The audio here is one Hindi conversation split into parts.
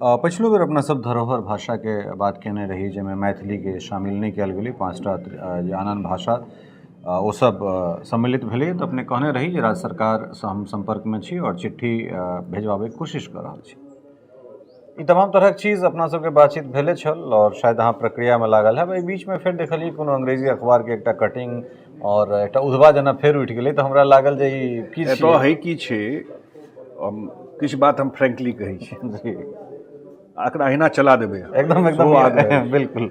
पछिलो बेर अपना सब धरोहर भाषा के बात केने रही जैमे मैथिली के शामिल नहीं कयल गेलै। 5टा जे आन भाषा ओ सब सम्मिलित भेलै। तऽ अपने कहने रही जे राज्य सरकार से हम संपर्क में छी और चिट्ठी भेजवाबे के कोशिश कर रहल छी। ई तमाम तरह के चीज अपना सबके बातचीत भेले छल और शायद अहाँ प्रक्रिया में लागल है। एहि बीच में फेर देखलिए कोनो अंग्रेजी अखबार के एकटा कटिंग और एकटा उद्भा जेना फेर उठि गेलै। तऽ हमरा लागल जे ई की छै एतऽ है की छै, किछु बात हम फ्रैंकली कहै छी जी एकरा अहिना चला देबै एकदम बिल्कुल।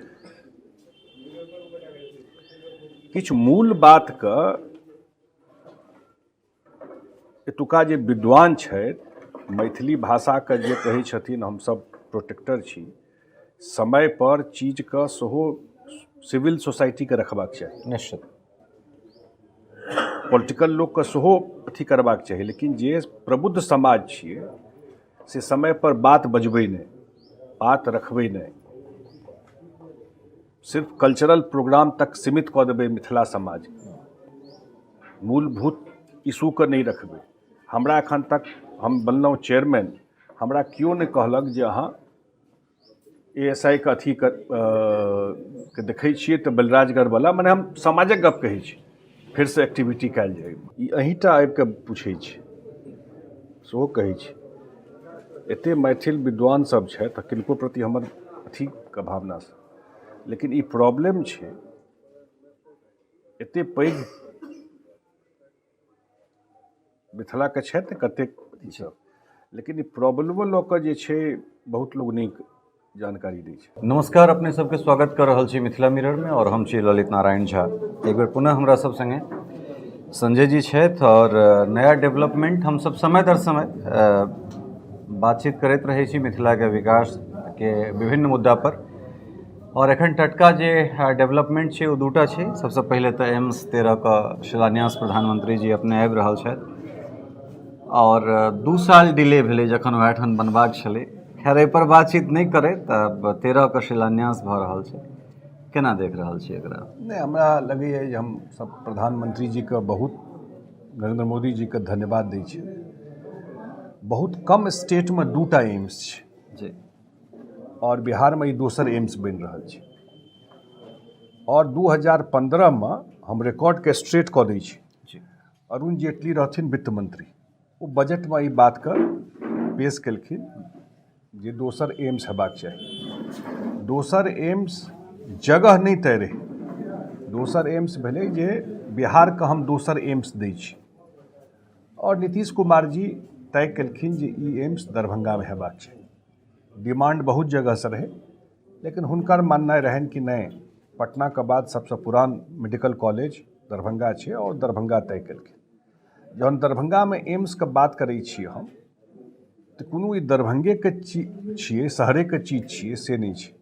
किछु मूल बात के एतुका जे विद्वान छथि मैथिली भाषा के जे कहै छथिन हमसब प्रोटेक्टर छी, समय पर चीज के सेहो सिविल सोसाइटी के रखबाक चाही, निश्चित पॉलिटिकल लोग के सेहो अथी करबाक चाही। लेकिन जे प्रबुद्ध समाज छियै से समय पर बात बजबै नहि, बात रखबै नहि, सिर्फ कल्चरल प्रोग्राम तक सीमित कऽ देबै मिथिला समाज, मूलभूत इशू के नहीं रखबै। हमरा एखन तक हम बनलहुँ चेयरमैन, हमरा केओ नहीं कहलक जे अहाँ ASI के अथी के देखै छियै तऽ बलराजगढ़ वाला, मने हम समाजक गप कहै छी, फिर से एक्टिविटी कयल जाय। ई अहींटा आबि कऽ पूछै छी, सेहो कहै छी। एते मैथिल विद्वान सब छथि, किनको प्रति हमर अथी के भावना से, लेकिन ई प्रॉब्लम छै एते पैघ मिथिला के छथि कतेक सब, लेकिन ई प्रॉब्लमो लऽ कऽ जे छै बहुत लोग नीक जानकारी दै छै। नमस्कार, अपने सबके स्वागत कर रहल छी मिथिला मिरर में और हम छी ललित नारायण झा। एक बेर पुनः हमरा सब संगे संजय जी छथि और नया डेवलपमेंट हम सब समय दर समय बातचीत करैत रहै छी मिथिला के विकास के विभिन्न मुद्दा पर। और एखन टटका जे डेवलपमेंट छै ओ दूटा छै। सबसे पहले तो एम्स 13 का शिलान्यास प्रधानमंत्री जी अपने आबि रहल छथि और 2 साल डिले भेलै जखन वएह ठाम बनबाक छलै। खैर एहि पर बातचीत नहीं करे तऽ 13 का शिलान्यास भऽ रहल छै, केना देख रहल छी एकरा? नहीं, हमरा लगैए जे हम सब प्रधानमंत्री जी के बहुत, नरेंद्र मोदी जी के धन्यवाद दै छी। बहुत कम स्टेट में 2टा एम्स छै जी, और बिहार में ई दोसर एम्स बनि रहल छै। और 2015 में हम रिकॉर्ड के स्ट्रेट कऽ दै छी जी। अरुण जेटली रहथिन वित्त मंत्री, वो बजट में ई बात के पेश केलखिन जे दोसर एम्स हेबाक चाही। दोसर एम्स जगह नहीं तय रहे, दोसर एम्स भेलै जे बिहार के हम दोसर एम्स दै छी। और नीतीश कुमार जी तय केलखिन जे ई एम्स दरभंगा में हेबाक चाही। डिमांड बहुत जगह से रहे, लेकिन हुनकर माननाइ रहनि कि नहीं, पटना के बाद सबसे पुरान मेडिकल कॉलेज दरभंगा छै और दरभंगा तय केलखिन। जहन दरभंगा में एम्स के बात करै छी हम, तऽ कोनो ई दरभंगे के चीज छियै, शहरे के चीज छियै से नहीं छै।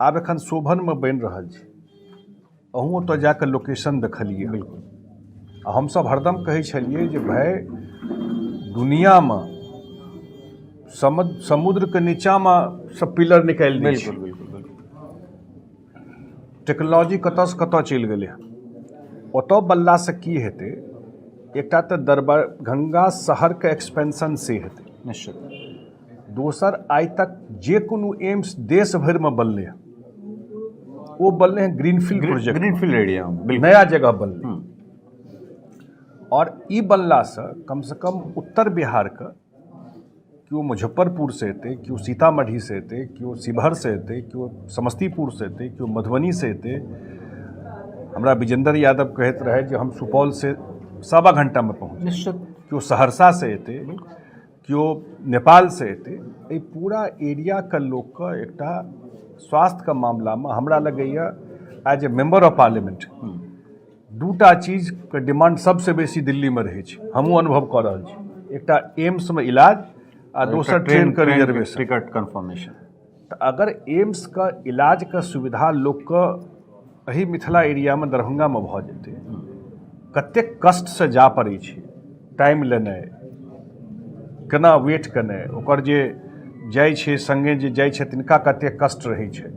आब एखन शोभन में बनि रहल छै, अहूँ ओतऽ जाके लोकेशन देखलिए। बिल्कुल। हम सब हरदम कहै छलिए जे भाई दुनिया में समुद्र के नीचा में सब पिलर निकालि दै छै। बिल्कुल। टेक्नोलॉजी कतऽ से कतऽ चलि गेलै, ओतऽ बनला से की हेतै? एकटा तऽ दरभंगा शहर के एक्सपेंशन से हेतै, निश्चित। दोसर आइ तक जे कोनो एम्स देश भर में बनले हैं वो बनले हैं ग्रीनफील्ड प्रोजेक्ट, ग्रीनफील्ड एरिया में, नया जगह बनले। और ई बनला से कम उत्तर बिहार के क्यों मुजफ्फरपुर से एतै, क्यों सीतामढ़ी से एतै, क्यों शिवहर से एतै, क्यों समस्तीपुर से एतै, क्यों मधुबनी से एतै। हमरा विजेंद्र यादव कहैत रहे जे हम सुपौल से 1.25 घंटा में पहुँच, निश्चित। क्यों सहरसा से एतै, क्यों नेपाल से एतै। एहि पूरा एरिया के लोक के एकटा स्वास्थ्य के मामला में हमरा लगैए as a member of parliament 2टा चीज के डिमांड सबसे बेसी दिल्ली में रहै छै। हमहूँ अनुभव कऽ रहल छी, एकटा एम्स में इलाज आ दोसर ट्रेन के रिजर्वेशन, टिकट कंफर्मेशन। तो अगर एम्स का इलाज का सुविधा लोक के एही मिथिला एरिया में दरभंगा में भऽ जेतै, कतेक कष्ट से जा पड़ै छै, टाइम लेनाइ, केना वेट केनाइ, ओकर जे जाइ छै संगे जे जाइ छै तिनका कतेक कष्ट रहै छै।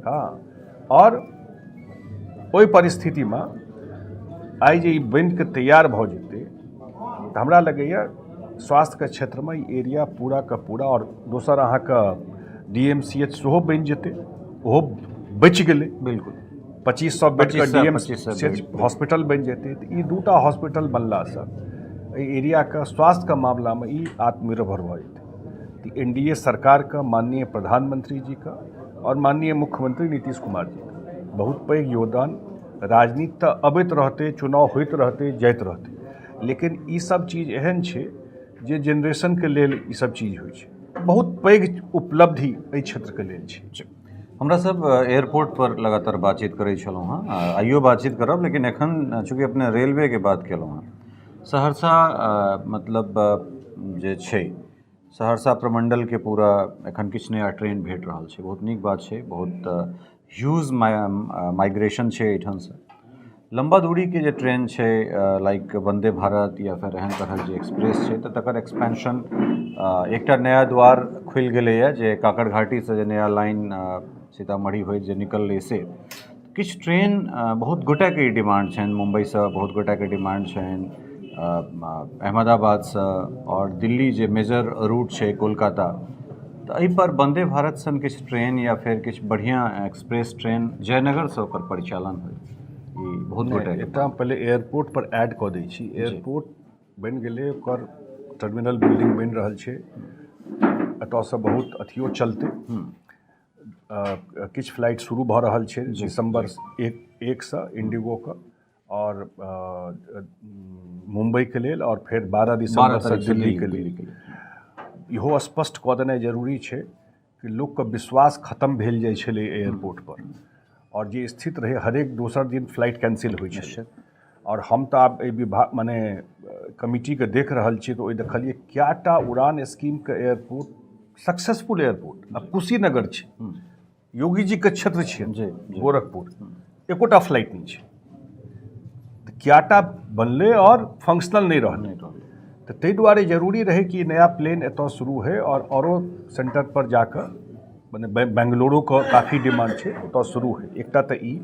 हाँ, और ओहि परिस्थिति में आइ जे ई बनि के तैयार भऽ जेतै तऽ हमरा लगैए स्वास्थ्य के क्षेत्र में ई एरिया पूरा का पूरा और दोसर अहाँके DMCH सेहो बनि जेतै, ओहो बचि गेलै। बिल्कुल 2500 बेड का 2500 DMCH हॉस्पिटल बनि जेतै। तऽ ई दूटा हॉस्पिटल बनलासँ एहि एरियाके स्वास्थ्यके मामलामे ई आत्मनिर्भर भऽ जेतै। तऽ NDA सरकारके माननीय प्रधानमंत्री जी का और माननीय मुख्यमंत्री नीतीश कुमार जी का बहुत पैघ योगदान। राजनीति तऽ अबैत रहतै, चुनाव होइत रहतै, जाइत रहतै, लेकिन ई सब चीज एहन छै जे जेनरेशनके लेल ई सब चीज होइ छै। बहुत पैघ उपलब्धि एहि क्षेत्रके लेल छै। हमरा सब एयरपोर्ट पर लगातार बातचीत करै छलहुँ हँ, आइयो बातचीत करब, लेकिन एखन चूँकि अपने रेलवेके बात केलहुँ हँ, सहरसा मतलब जे छै सहरसा प्रमंडलके पूरा एखन किछु नया ट्रेन भेट रहल छै, बहुत नीक बात छै। बहुत ह्यूज माइग्रेशन छै एहिठामसँ। लंबा दूरीके जे ट्रेन छै लाइक वंदे भारत या फिर एहन तरहक जे एक्सप्रेस छै, तऽ तकर एक्सपेंशन एकटा नया द्वार खुलि गेलैए जे काकड़घाटीसँ जे नया लाइन सीतामढ़ी होइत जे निकललै से। किछु ट्रेन बहुत गोटाके ई डिमांड छनि, मुम्बईसँ बहुत गोटाके डिमांड छनि, अहमदाबादसँ और दिल्ली जे मेजर रूट छै कोलकाता। तऽ एहि पर वंदे भारत सन किछु ट्रेन या फिर किछु बढ़िआँ एक्सप्रेस ट्रेन जयनगरसँ ओकर परिचालन होय, ई बहुत गोटाके। एकटा पहिले एयरपोर्ट पर ऐड कऽ दै छी। एयरपोर्ट बनि गेलै, ओकर टर्मिनल बिल्डिंग बनि रहल छै, एतऽसँ बहुत अथियो चलतै। किछु फ्लाइट शुरू भऽ रहल छै दिसंबर 1सँ इंडिगोके और मुंबईके लेल, और फिर 12 दिसंबरसँ दिल्लीके लेल। इहो स्पष्ट कऽ देनाइ जरूरी छै कि लोकके विश्वास खत्म भेल जाइ छलै एयरपोर्ट पर, और जे स्थित रहे हरेक दोसर दिन फ्लाइट कैंसिल होइ छै। और हम तऽ आब एहि विभाग मने कमिटीके देख रहल छी, तऽ ओहि देखलिए कएटा उड़ान स्कीमके एयरपोर्ट सक्सेसफुल एयरपोर्ट। अब कुशीनगर छै, योगी जी के क्षेत्र छै गोरखपुर, एकोटा फ्लाइट नहीं छै। तऽ कएटा बनलै और फंक्शनल नहीं रहलै। तऽ ताहि दुआरे जरूरी रहे कि नया प्लेन एतऽ शुरू होइ और औरो सेंटर पर जाकर मने बेंगलुरु को काफ़ी डिमांड छै, ओतऽ शुरू होइ। एकटा तऽ ई।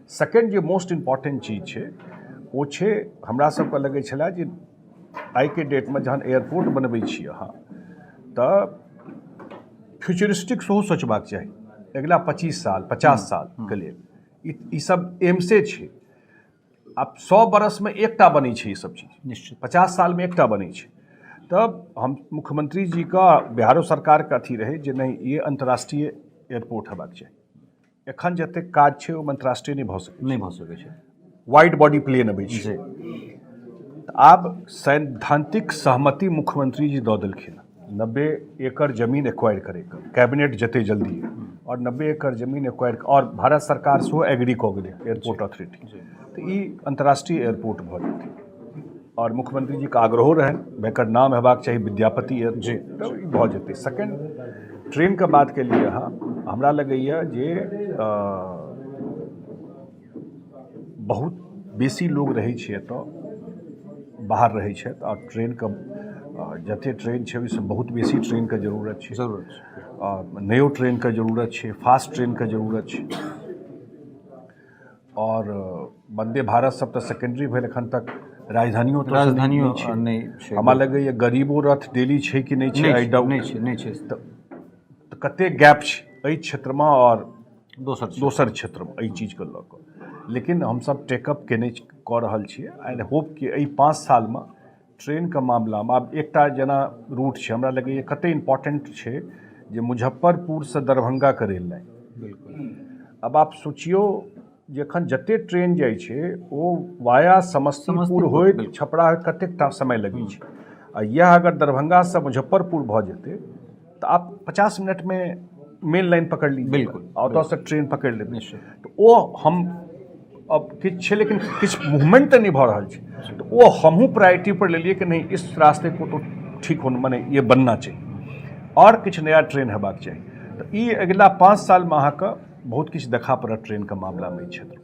सेकेंड जे मोस्ट इम्पोर्टेंट चीज छै ओ छै, हमरा सबके लगै छलै जे आइके डेटमे जहन एयरपोर्ट बनबै छी अहाँ, तऽ फ्यूचरिस्टिक सेहो सोचबाक चाही। अगिला 25 साल 50 सालके लेल ई सब एम्से छै। आब 100 बरसमे एकटा बनै छै ई सब चीज, निश्चित 50 सालमे एकटा बनै छै। तब हम मुख्यमंत्री जी का बिहारो सरकार के अथी रहे जे नहीं ये अंतर्राष्ट्रीय एयरपोर्ट हेबाक चाही। एखन जतेक काज छै ओ अंतर्राष्ट्रीय नहीं भऽ सकै छै। वाइड बॉडी प्लेन अबै छै। आब सैद्धांतिक सहमति मुख्यमंत्री जी दऽ देलखिन 90 एकड़ जमीन एक्वायर करैके, कैबिनेट जते जल्दी, और 90 एकड़ जमीन एक्वायर, और भारत सरकार सेहो एग्री कऽ गेलै एयरपोर्ट अथॉरिटी। तऽ ई अंतर्राष्ट्रीय एयरपोर्ट भऽ जेतै। और मुख्यमंत्री जी का आग्रहो रहनि एकर नाम हेबाक चाही विद्यापति एयरपोर्ट, तऽ ई भऽ जेतै। सेकेंड ट्रेनके बात के लिए अहाँ, हमरा लगैए जे बहुत बेसी लोग रहै छै एतऽ, बाहर रहै छथि, और ट्रेनके जते ट्रेन छै ओहिसँ बहुत बेसी ट्रेनके जरूरत छै। नयो ट्रेनके जरूरत छै, फास्ट ट्रेनके जरूरत छै। और वंदे भारत सब तऽ सेकेंडरी भेल, एखन तक राजधानियों नहीं छै। हमरा लगैए गरीबो रथ डेली छै कि नहीं छै, आई डाउट नहीं छै। तऽ कते गैप छै एहि क्षेत्रमे और दोसर क्षेत्रमे एहि चीजके लऽ कऽ। लेकिन हमसब टेकअप केने कऽ रहल छियै, एंड होप कि एहि 5 सालमे ट्रेनके मामलामे आब एकटा जेना रूट छै, हमरा लगैए कते इम्पोर्टेंट छै जे मुजफ्फरपुरसँ दरभंगाके रेल लाइन। बिल्कुल। अब आप सोचियो जे एखन जते ट्रेन जाइ छै ओ वाया समस्तीपुर होइत छपरा होइत कतेक समय लगै छै, आ यह अगर दरभंगासँ मुजफ्फरपुर भऽ जेतै तऽ आप 50 मिनटमे मेन लाइन पकड़ लीजिए। बिल्कुल। ओतऽसँ ट्रेन पकड़ि लेबै। तऽ ओ हम अब किछु छै, लेकिन किछु मूवमेंट तऽ नहीं भऽ रहल छै, तऽ ओ हमहूँ प्रायोरिटी पर लेलिए कि नहीं इस रास्ते को तो ठीक होना, माने ये बनना चाहिए और किछु नया ट्रेन हेबाक चाही। तऽ ई अगिला 5 सालमे अहाँके बहुत किछु देखा पड़त ट्रेनके मामलामे ई क्षेत्र।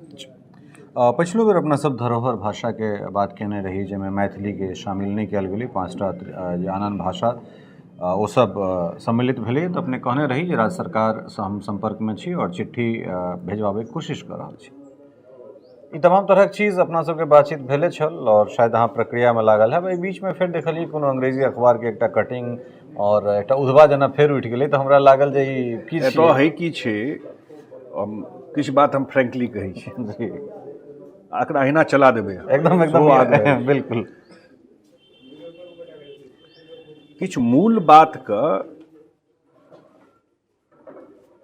पछिलो बेर अपना सब धरोहर भाषाके बात केने रही, जाहिमे मैथिलीके शामिल नहीं कयल गेलै, 5टा जे आन भाषा ओ सब सम्मिलित भेलै। तऽ अपने कहने रही जे राज्य सरकारसँ हम संपर्कमे छी और चिट्ठी भेजबाबैके कोशिश कऽ रहल छी। ई तमाम तरहक चीज अपना सबके बातचीत भेले छल और शायद अहाँ प्रक्रिया में लागल है। एहि बीच में फेर देखलिए कोनो अंग्रेजी अखबार के एकटा कटिंग और एकटा उद्भा जेना फेर उठि गेलै, तऽ हमरा लागल जे ई की एतऽ छियै। है की छै, किछु बात हम फ्रेंकली कहै छी, जी, एकरा अहिना चला देबै, एकदम सेहो आग्रह एकदम अछि। बिल्कुल किछु मूल बातके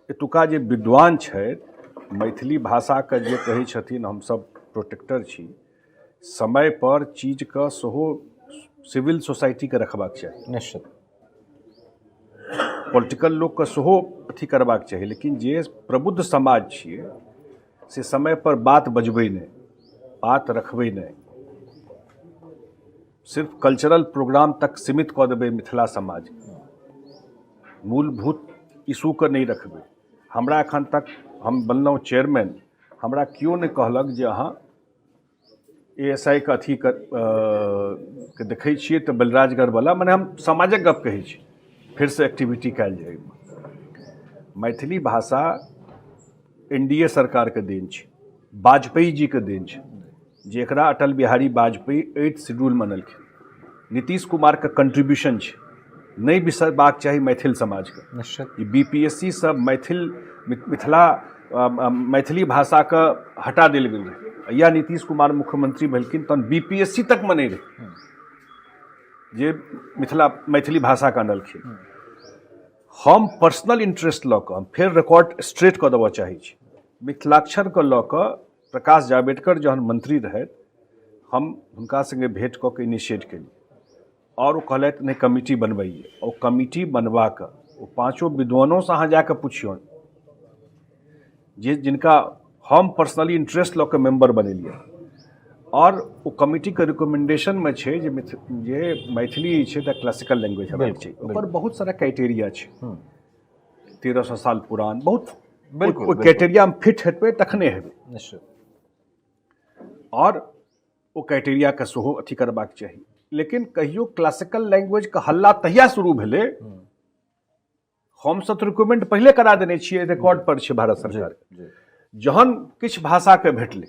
एतुका जे विद्वान छथि, मैथिली भाषाके जे कहै छथिन हमसब प्रोटेक्टर छी, समय पर चीजके सेहो सिविल सोसाइटीके रखबाक चाही, निश्चित पॉलिटिकल लोकके सेहो अथी करबाक चाही, लेकिन जे प्रबुद्ध समाज छियै से समय पर बात बजबै नहि, बात रखबै नहि, सिर्फ कल्चरल प्रोग्राम तक सीमित कऽ देबै मिथिला समाज, मूलभूत इशूके नहीं रखबै। हमरा एखन तक हम बनलहुँ चेयरमैन, हमरा केओ नहि कहलक जे अहाँ ASI के अथी के देखै छियै तऽ बलिराजगढ़वला, मने हम समाजक गप कहै छी, फिर से एक्टिविटी कयल जाय। मैथिली भाषा NDA सरकारके देन छै, वाजपेयी जीके देन छै, जेकरा अटल बिहारी वाजपेयी 8th शेड्यूल मनलखिन, नीतीश कुमारके कंट्रीब्यूशन छै, नहीं बिसरबाक चाही मैथिल समाजके। निश्चित BPSC सब मैथिली भाषाके हटा देल गेल रहै, या नीतीश कुमार मुख्यमंत्री भेलखिन तहन BPSC तक में नहीं रहे जे मैथिली भाषाके अनलखिन। हम पर्सनल इंटरेस्ट लऽ कऽ फेर रिकॉर्ड स्ट्रेट कऽ देबऽ चाहै छी, मिथिलाक्षरके लऽ कऽ प्रकाश जावड़ेकर जहन मंत्री रहथि, हम हुनका संगे भेंट कऽ के इनिशिएट केली, और वो कहलथि नहीं कमिटी बनबैए, और कमिटी बनवा कऽ वो पाँचों विद्वानों से अहाँ जाके पुछियौन जे जिनका हम पर्सनली इंटरेस्ट लऽ के मेंबर बनेलियै, और वो कमिटी के रिकमेंडेशन में छै जे मैथिली छै तऽ क्लासिकल लैंग्वेज हेबाक छै, ओकर बहुत सारा क्राइटेरिया छै, 1300 साल पुरान, बहुत बिल्कुल क्राइटेरिया में फिट हेतै तखने हेबै, निश्चित और वो क्राइटेरिया के सेहो अथी करबाक चाही। लेकिन कहियो क्लासिकल लैंग्वेज के हल्ला तहिया शुरू भेलै, हम सब तो रिकमेंड पहले करा देने छियै, रिकॉर्ड पर छै भारत सरकार के, जहन किछु भाषा के भेटलै,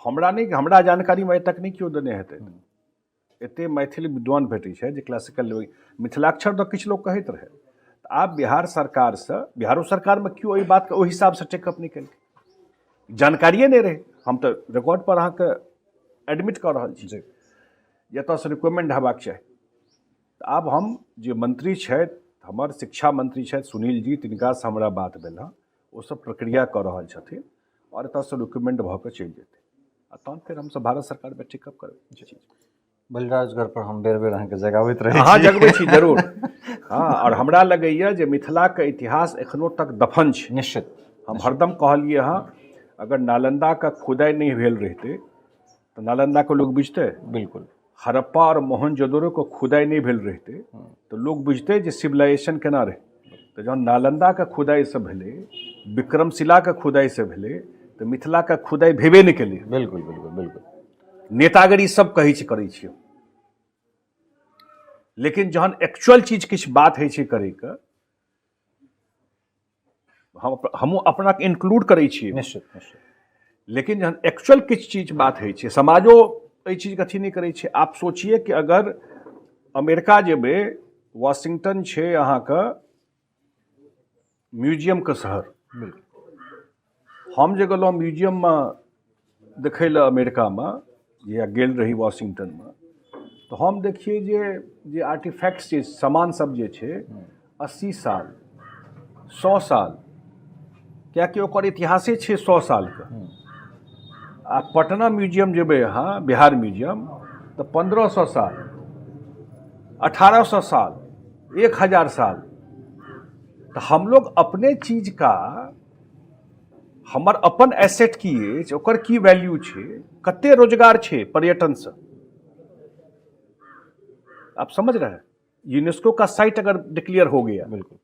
हमरा नहीं, हमरा जानकारी में तक नहीं क्यों देने हेतै, एते मैथिली विद्वान भेटै छै जे क्लासिकल लैंग्वेज, मिथिलाक्षर तो किछु लोग कहैत रहे, आब बिहार सरकार से, बिहारो सरकार में क्यों एहि बात के ओहि हिसाब से टेकअप नहीं केलकै, जानकारिए नहीं रहे। हम तो रिकॉर्ड पर अहाँ के एडमिट कऽ रहल छी जतऽ से रिकमेंड हेबाक चाही। आब हम जे मंत्री छथि, हमर शिक्षा मंत्री छथि सुनील जी, तिनका से हमरा बात भेल हँ, ओ सब प्रक्रिया कऽ रहल छथिन, और एतऽ से रिकमेंड भऽ कऽ चलि जेतै, आ तहन फेर हमसब भारत सरकार में टेकअप करबै चीज। बलिराजगढ़ पर हम बेर बेर अहाँके जगाबैत रहै अहाँ छी। जगबै छी जरूर। हाँ, और हमरा लगैए जे मिथिलाके इतिहास एखनो तक दफन छै। निश्चित हम हरदम कहलिए हँ, अगर नालंदा का खुदाई नहीं भेल रहते तो नालंदा को लोग बुझते, बिल्कुल हड़प्पा और मोहनजोदड़ो को खुदाई नहीं भेल रहते तो लोग बुझते जे सिविलाइजेशन केना रहे। तो जहन नालंदा का खुदाई से भेले, विक्रमशिला का खुदाई से भेले, तो मिथिला का खुदाई भेबे नहीं केले। बिल्कुल बिल्कुल बिल्कुल नेतागिरी सब कहै छै करै छियै, लेकिन जहन एक्चुअल चीज किछु बात है छै करे के, हम अपना के इंक्लूड करै छियै, निश्चित निश्चित, लेकिन जहन एक्चुअल किछु चीज बात है छै, समाजो एहि चीज के अथी नहीं करै छै। आप सोचिए कि अगर अमेरिका जेबै, वाशिंगटन छै अहाँके म्यूजियम के शहर, हम जे गेलहुँ म्यूजियम में देखै लए अमेरिका में, या गेल रही वाशिंगटन में, तो हम देखिए जे आर्टिफैक्ट्स छै, सामान सब जे छै 80 साल 100 साल, कियाकि ओकर इतिहासे छै 100 साल के। आ पटना म्यूजियम जेबै अहाँ, बिहार म्यूजियम, तो 1500 साल 1800 साल 1000 साल। तो हम लोग अपने चीज का, हमर अपन एसेट की अछि, ओकर की वैल्यू छै, कते रोजगार छै पर्यटन से, आप समझ रहे हैं। यूनेस्को का साइट अगर डिक्लेयर हो गया, बिल्कुल,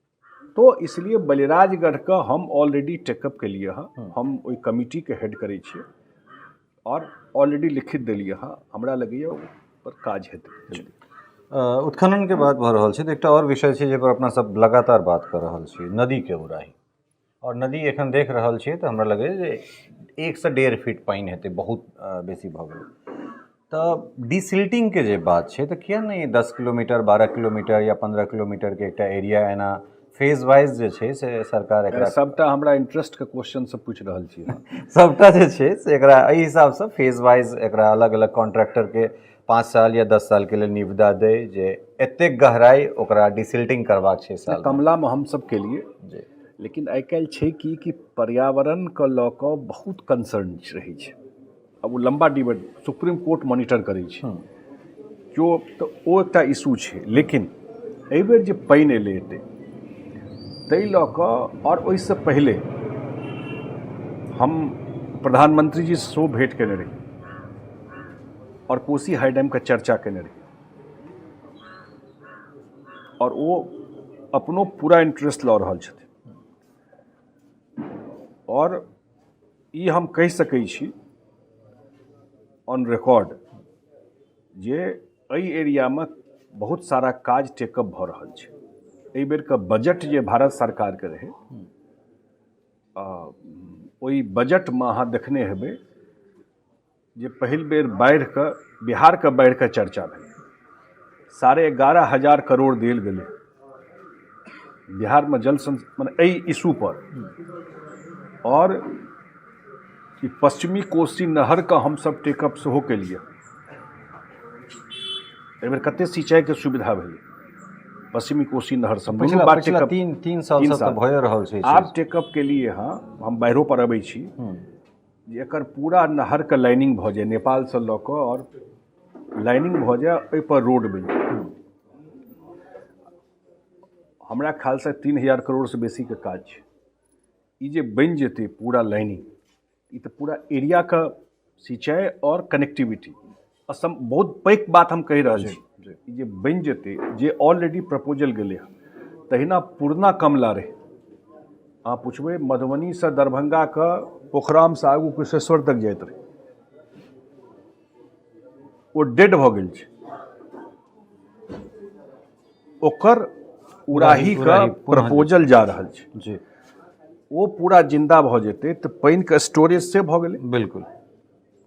तो इसलिए बलिराजगढ़ का हम ऑलरेडी टेकअप के लिए हम ओई कमिटी के हेड करै छियै, और ऑलरेडी लिखित देलिए हाँ, हमरा लगैए पर काज हेतै। उत्खनन के बात भऽ रहल छै तऽ एकटा और विषय छै जे पर अपना सब लगातार बात कर रहल छी, नदी के उड़ाही। और नदी एखन देख रहल छियै तऽ हमरा लगैए जे 1 से 1.5 फीट पानि हेतै, बहुत बेसी भऽ गेलै। तऽ डिसिल्टिंग के जे बात छै तऽ किया नहि 10 किलोमीटर 12 किलोमीटर या 15 किलोमीटर के एकटा एरिया एना फेज वाइज जे छै से सरकार एकरा सबटा हमरा इंटरेस्ट के क्वेश्चन से पूछि रहल छी अहाँ। सबटा जे छै से एकरा एहि हिसाबसँ फेज वाइज एकरा अलग अलग कॉन्ट्रैक्टर के 5 साल या 10 साल के लिए निविदा दे जे एतेक गहराई ओकरा डिसिल्टिंग करबाक छै साल कमलामे हम सब के लिए जी। लेकिन आइ काल्हि छै कि पर्यावरण के लऽ कऽ बहुत कंसर्न रहै छै। अब ओ लंबा डिबेट सुप्रीम कोर्ट मॉनिटर करै छै जो, तऽ ओ एकटा इशू छै। लेकिन एहि बेर जे पानि एलै एते ताहि लऽ कऽ और ओहिसँ पहिले हम प्रधानमंत्री जी सेहो भेंट केने रही और कोसी हाई डैम के चर्चा केने रही और वो अपनो पूरा इंटरेस्ट लऽ रहल छथिन। और ई हम कहि सकै छी ऑन रिकॉर्ड जे एहि एरियामे बहुत सारा काज टेकअप भऽ रहल छै। एहि बेरके बजट जे भारत सरकारके रहै ओहि बजटमे अहाँ देखने हेबै जे पहिल बेर बाढ़िके, बिहारके बाढ़िके चर्चा भेल। 11,500 करोड़ देल गेलै बिहारमे जल मने एहि इशू पर। और कि पश्चिमी कोसी नहरके हमसब टेकअप सेहो केलिए। एहि बेर कते सिंचाइके सुविधा भेलै पश्चिमी कोसी नहर सब। पिछला 3 साल से तऽ भए रहल छै। आब टेकअप के लिए हम बाढ़ियो पर अबै छी जे एकर पूरा नहरके लाइनिंग भऽ जाए, नेपाल से लऽ कऽ और लाइनिंग भऽ जाए, ओहि पर रोड बनि जाए। हमरा ख्याल से 3,000 करोड़ से बेसी के काज छै। ई जे बनि जेतै पूरा लाइनिंग, ई तऽ पूरा एरिया का सिंचाई और कनेक्टिविटी असम बहुत पैघ बात हम कहि रहल छी। ई जे बनि जेतै, जे ऑलरेडी प्रपोजल गेलै हँ, तहिना पुरना कमला रहै। अहाँ पुछबै मधुबनी से दरभंगा के पोखराम से आगू कुशेश्वर तक जाइत रहै, ओ डेड भऽ गेल छै। ओकर उड़ाही का प्रपोजल जा रहल छै जी। वो पूरा जिंदा भऽ जेतै तऽ पानि के स्टोरेज से भऽ गेलै। बिल्कुल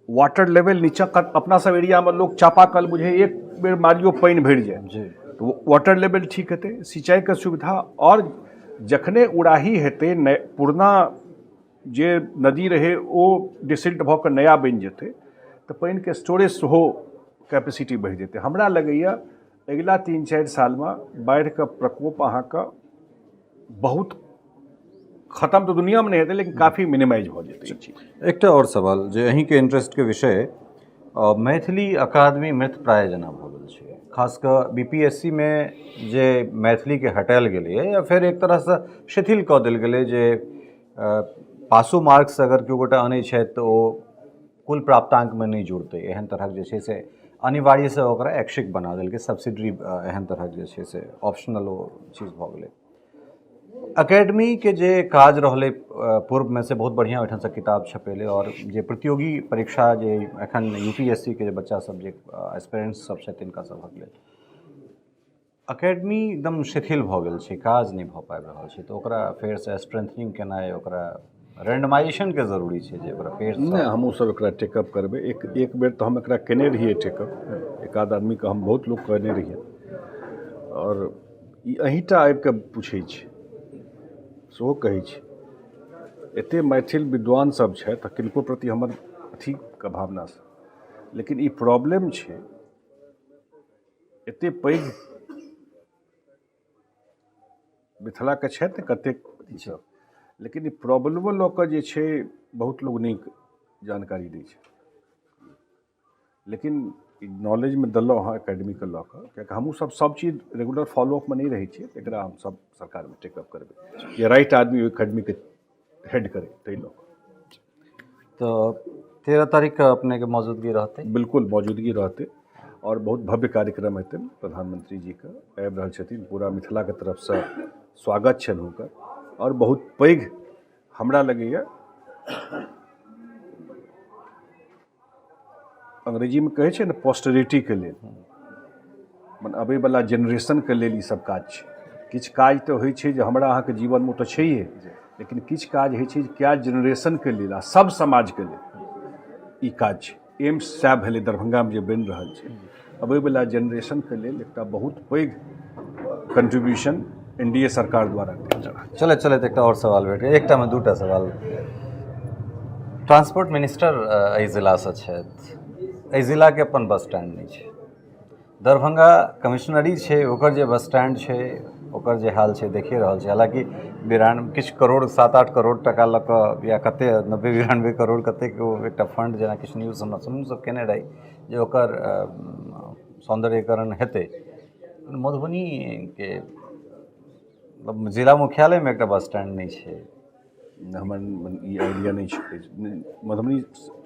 वाटर लेवल नीचा अपना सब एरिया में लोग चापाकल बुझे एक बेर मारियो पानि भरि जाए जी। तो वाटर लेवल ठीक हेतै, सिंचाई के सुविधा। और जखने उड़ाही हेतै, पुरना जे नदी रहे ओ डिसिल्ट भऽ कऽ नया बनि जेतै तऽ पानि के स्टोरेज सेहो कैपेसिटी बढ़ि जेतै। हमरा लगैया अगिला 3-4 साल में बाढ़ि के प्रकोप अहाँके बहुत खत्म तो दुनिया में नहीं हेतै, लेकिन काफ़ी मिनिमाइज भऽ जेतै। एकटा और सवाल जे अहीं के इंटरेस्ट के विषय, मैथिली अकादमी मृत प्राय जना भऽ गेल छै। खास कऽ बीपीएससी में जे मैथिली के हटायल गेलै या फिर एक तरह से शिथिल कऽ देल गेलै जे पासो मार्क्स अगर केओ गोटा आनै छथि तऽ ओ कुल प्राप्तांक में नहीं जुड़तै, एहन तरहक जे छै से अनिवार्य से ओकरा ऐच्छिक बना देलकै, सब्सिडरी एहन तरहक जे छै से ऑप्शनल ओ चीज भऽ गेलै। अकेडमी के जे काज रहलै पूर्व में से बहुत बढ़िया ओहिठाम से किताब छपेलै और जे प्रतियोगी परीक्षा जे एखन यूपीएससी के जे बच्चा सब जे एस्पिरेंट्स सब छथि तिनका सभक लेल अकेडमी एकदम शिथिल भऽ गेल छै, काज नहीं भऽ पाबि रहल छै। तऽ ओकरा फेर से स्ट्रेंथनिंग केनाइ, ओकरा रैंडमाइजेशन के जरूरी छै जे ओकरा फेर से। नहीं, हमहूँ सब एकरा टेकअप करबै। एक बेर तो हम एकरा केने रहिए टेकअप, एक आध आदमी के हम बहुत लोग कहने रहिए। और ई अहींटा आबि कऽ पूछै छै, सेहो कहै छी एते मैथिल विद्वान सब छथि, किनको प्रति हमर अथीके भावनासँ। लेकिन ई प्रॉब्लम छै एते पैघ मिथिलाके छथि कतेक सब, लेकिन ई प्रॉब्लमो लऽ कऽ जे छै बहुत लोग नहीं जानकारी दै छै। लेकिन नॉलेज में देलहुँ हाँ एकेडमी के लऽ कऽ, कियाकि हमहूँ सब चीज रेगुलर फॉलोअप में नहीं रहै छियै। एकरा हम सब सरकार में टेकअप करबै, ये राइट आदमी ओहि एकेडमी के हेड करे ताहि लऽ कऽ। तो 13 तारीख के अपने के मौजूदगी रहते? बिल्कुल मौजूदगी रहते और बहुत भव्य कार्यक्रम हेतै। प्रधानमंत्री जी के आबि रहल छथिन, पूरा मिथिला के तरफ से स्वागत छनि हुनकर। और बहुत पैघ हमरा लगैया अंग्रेजी में कहै छै ने पोस्टरिटी के लेल, मने अबै वाला जेनरेशन के लेल ई सब काज छै। किछु काज तऽ होइ छै जे हमरा अहाँके जीवन में तऽ छैहे, लेकिन किछु काज होइ छै क्या जेनरेशनके लेल आ सब समाजके लेल ई काज छै। एम्स सएह भेलै दरभंगामे जे बनि रहल छै, अबैवला जेनरेशनके लेल एकटा बहुत पैघ कंट्रीब्यूशन एनडीए सरकार द्वारा कयल जा रहल छै। चलैत चलैत एकटा और सवाल भेट गेल, एकटा में दूटा सवाल। ट्रांसपोर्ट मिनिस्टर एहि जिलासँ छथि, एहि जिलाके अपन बस स्टैंड नहि छै। दरभंगा कमिश्नरी छै, ओकर जे बस स्टैंड छै ओकर जे हाल छै देखिए रहल छै। हालांकि किछु करोड़ 7-8 करोड़ टका लऽ कऽ या कते 90-92 करोड़ कतेक एकटा फंड जेना किछु न्यूज हमरा समूह सब केने रही जे ओकर सौंदर्यीकरण हेतै। मधुबनीके मतलब जिला मुख्यालयमे एकटा बस स्टैंड नहीं छै। हमर ई आइडिया नहीं छै, मधुबनी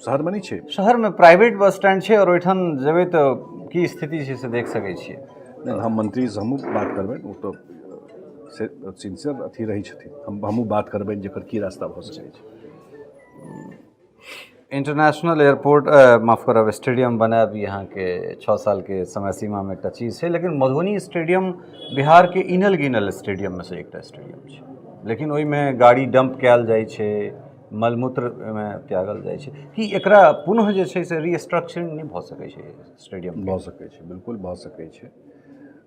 शहरमे नहीं छै। शहरमे प्राइवेट बस स्टैंड छै और ओहिठाम जेबै तऽ की स्थिति छै से देख सकै छियै। नहीं, हम मंत्री से हमहूँ बात करबै, वो तो सिंसियर अथी रही छथिन, हमहूँ बात करबै जकर की रास्ता भऽ सकै छै। इंटरनेशनल एयरपोर्ट माफ करब स्टेडियम बनायब अहाँके 6 सालके समय सीमामे एकटा चीज छै, लेकिन मधुबनी स्टेडियम बिहारके इनल गिनल स्टेडियममे से एकटा स्टेडियम छै। लेकिन ओहिमे गाड़ी डंप कयल जाइ छै, मलमूत्रमे त्यागल जाइ छै। कि एकरा पुनः जे छै से रिस्ट्रक्चरिंग नहीं भऽ सकै छै स्टेडियम? भऽ सकै छै, बिल्कुल भऽ सकै छै।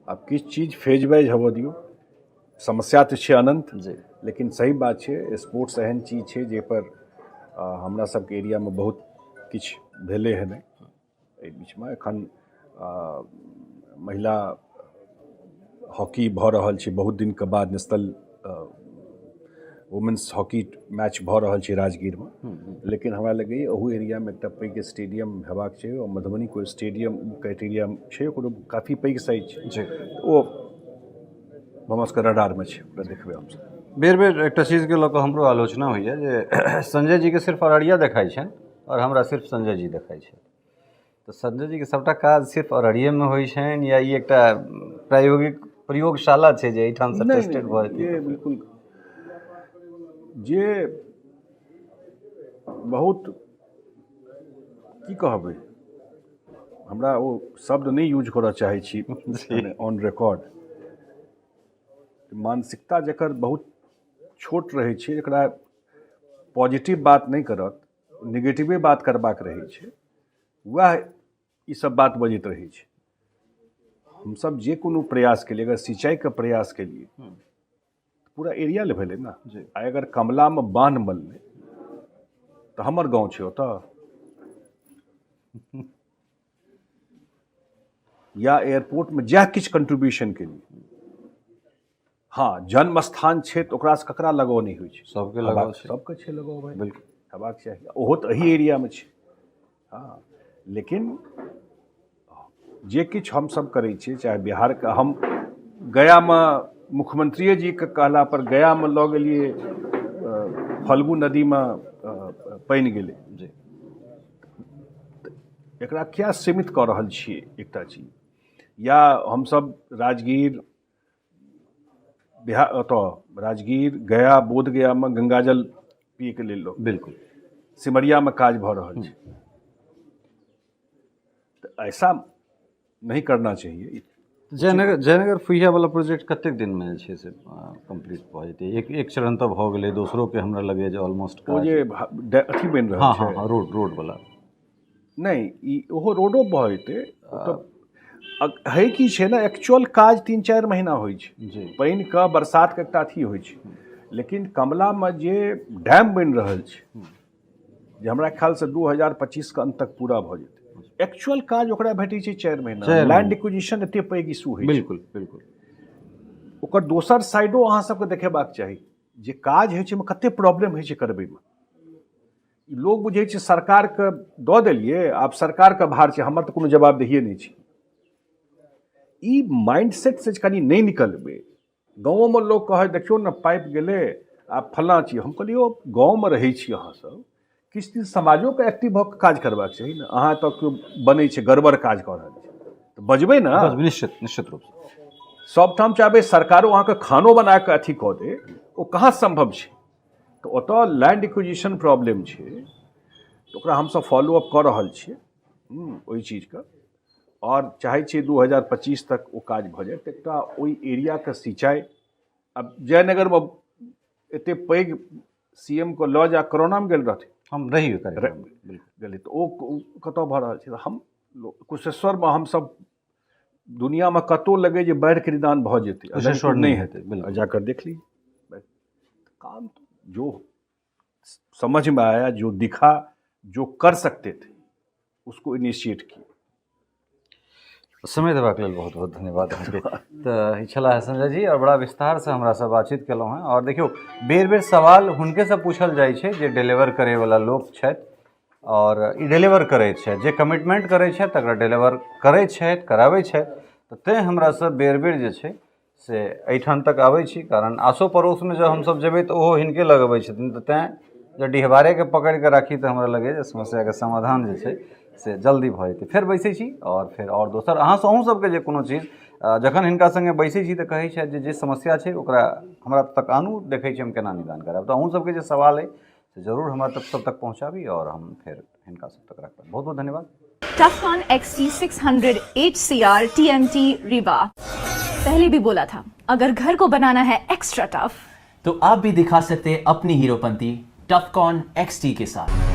आब किछु चीज फेज वाइज हेबऽ दियौ, समस्या तऽ छै अनंत जी, लेकिन सही बात छै स्पोर्ट्स एहन चीज छै जाहिपर हमरा सबके एरियामे बहुत किछु भेलै हँ। एहि बीचमे एखन महिला हॉकी भऽ रहल छै, बहुत दिनके बाद नेशनल वुमेन्स हॉकी मैच भऽ रहल छै राजगीरमे। लेकिन हमरा लगैए ओहू एरियामे एकटा पैघ स्टेडियम हेबाक छै और मधुबनीके स्टेडियम क्राइटेरिया छै, ओकरो काफ़ी पैघ साइज छै, ओ हमर सबके रडारमे छै, ओकरा देखबै हमसब। बेर बेर एकटा चीजके लऽ कऽ हमरो आलोचना होइए जे संजय जीके सिर्फ अररिया देखाइ छनि और हमरा सिर्फ संजय जी देखाइ छथि। तऽ संजय जीके सबटा काज सिर्फ अररियेमे होइ छनि या ई एकटा प्रायोगिक प्रयोगशाला छै जे एहिठामसँ टेस्टेड भऽ जेतै? बिल्कुल जे बहुत की कहबै, हमरा ओ शब्द नहीं यूज करऽ चाहै छी ऑन रिकॉर्ड। मानसिकता जकर बहुत छोट रहै छै, एकरा पॉजिटिव बात नहीं करत, नेगेटिवे बात करबाक रहै छै, वएह ई सब बात बजैत रहै छै। हमसब जे कोनो प्रयास केलिए, अगर सिंचाईके प्रयास केलिए पूरा एरिया लेवल है ना। आ अगर कमलामे बांध बनलै तऽ हमर गाँव छै ओतऽ, या एयरपोर्टमे जएह किछु कंट्रीब्यूशन केलिए, हाँ जन्म स्थान छै तऽ ओकरासँ ककरा लगाव नहीं होइ छै? सबके लगाव छै, सबके छै लगाव भाई, बिल्कुल हेबाक चाही, ओहो तऽ एही एरियामे छै। हाँ लेकिन जे किछु हमसब करै छियै, चाहे बिहारके, हम गयामे मुख्यमंत्रिये जीके कहला पर गयामे लऽ गेलिए, फल्गु नदीमे पानि गेलै। जी, एकरा क्या सीमित कऽ रहल छियै एकटा चीज? या हमसब राजगीर बिहार ओतऽ राजगीर गया बोधगयामे गंगाजल पियैके लेल बिल्कुल सिमरियामे काज भऽ रहल छै, तऽ ऐसा नहीं करना चाहिए। जयनगर फुहिया वाला प्रोजेक्ट कतेक दिनमे जे छै से कंप्लीट भऽ जेतै? एक चरण तऽ भऽ गेलै, दोसरोके हमरा लगैए जे ऑलमोस्ट ओ जे अथी बनि रहल हाँ छै, हाँ हाँ रोड वाला नहीं ई ओहो रोडो भऽ जेतै। तऽ है की छै ना, एक्चुअल काज 3-4 महीना होइ छै, पानिके बरसातके एकटा अथी होइ छै। लेकिन कमलामे जे डैम बनि रहल छै, जे हमरा ख्यालसँ 2025 के अंत तक पूरा भऽ जेतै, एक्चुअल काज ओकरा भेटै छै 4 महीना। लैंड एक्विजिशन एते पैघ इशू होइ छै, बिल्कुल बिल्कुल। ओकर दोसर साइडो अहाँ सबके देखेबाक चाही, जे काज होइ छै ओहिमे कते प्रॉब्लम होइ छै करबैमे। लोग बुझै छै सरकारके दऽ देलिए, आब सरकारके भार छै, हमर तऽ कोनो जवाबदेहिए नहीं छै। ई माइंडसेट से कनी नहीं निकलबै। गाँवोमे लोग कहै देखियौ ने पाइप गेलै, आब फल्लाँ चीज, हम कहलिए ओ गाँवमे रहै छी अहाँ सब, किछु दिन समाजोके एक्टिव भऽ कऽ काज करबाक चाही ने। अहाँ तऽ केओ बनै छै गड़बड़ काज कऽ रहल छै तऽ बजबै ने, निश्चित रूपसँ। सबठाम चाहबै सरकारो अहाँके खानो बना कऽ अथी कऽ दे, ओ कहाँ संभव छै? तऽ ओतऽ लैंड एक्विजिशन प्रॉब्लम छै, तऽ ओकरा हमसब फॉलो अप कऽ रहल छियै ओहि चीजके, और चाहै छियै 2025 तक ओ काज भऽ जाए। एकटा ओहि एरियाके सिंचाई, अब जयनगरमे एते पैघ सीएम को लऽ जा कोरोना में गेल रहथिन, हम रहिए कार्यक्रम में। बिल्कुल गेलै, तऽ ओ कतऽ भऽ रहल छै? तऽ हम कुशेश्वरमे हमसब दुनियामे कतहु लगे जे बाढ़िके निदान भऽ जेतै, कुशेश्वर नहीं नहीं हेतै, बिल्कुल। जाकर देख लीजिए। काम तो जो समझ में आया, जो दिखा, जो कर सकते थे, उसको इनिशिएट किया। समय देबाक लेल बहुत बहुत धन्यवाद अहाँके। तऽ ई छलाह संजय जी, और बड़ा विस्तार से हमरा सब बातचीत केलहुँ हैं। और देखियौ, बेर बेर सवाल हुनके से पूछल जाइ छै जे डिलीवर करे वाला लोक छथि, और ई डिलीवर करैत छथि, जे कमिटमेंट करैत छथि तकरा डिलीवर करैत छथि, कराबैत छथि। तऽ तेँ हमरा सब बेर बेर जे छै से एहिठाम तक आबै छी, कारण आसो पड़ोसमे जब हमसब जेबै तऽ ओहो हिनके लग अबै छथिन। तऽ तेँ जब डिहबारेके पकड़ि कऽ राखी तऽ हमरा लगे जे समस्याके समाधान जे छै से जल्दी भऽ जेतै। फेर बैसै छी और फेर और दोसर अहूँ सबके जे कोनो चीज जखन हिनका संगे बैसै छी तऽ कहै छथि जे समस्या छै ओकरा हमरा तक आनू, देखै छी हम केना निदान करब। तऽ अहूँ सबके जे सवाल अइ से जरूर हमरा सब तक पहुँचाबी, और हम फिर हिनका सब तक रखब। बहुत बहुत धन्यवाद। टफकॉन XT600 HCR TMT रिबा। पहले भी बोला था, अगर घर को बनाना है एक्स्ट्रा टफ, तो आप भी दिखा सकते हैं अपनी हीरोपंती टफकॉन XT के साथ।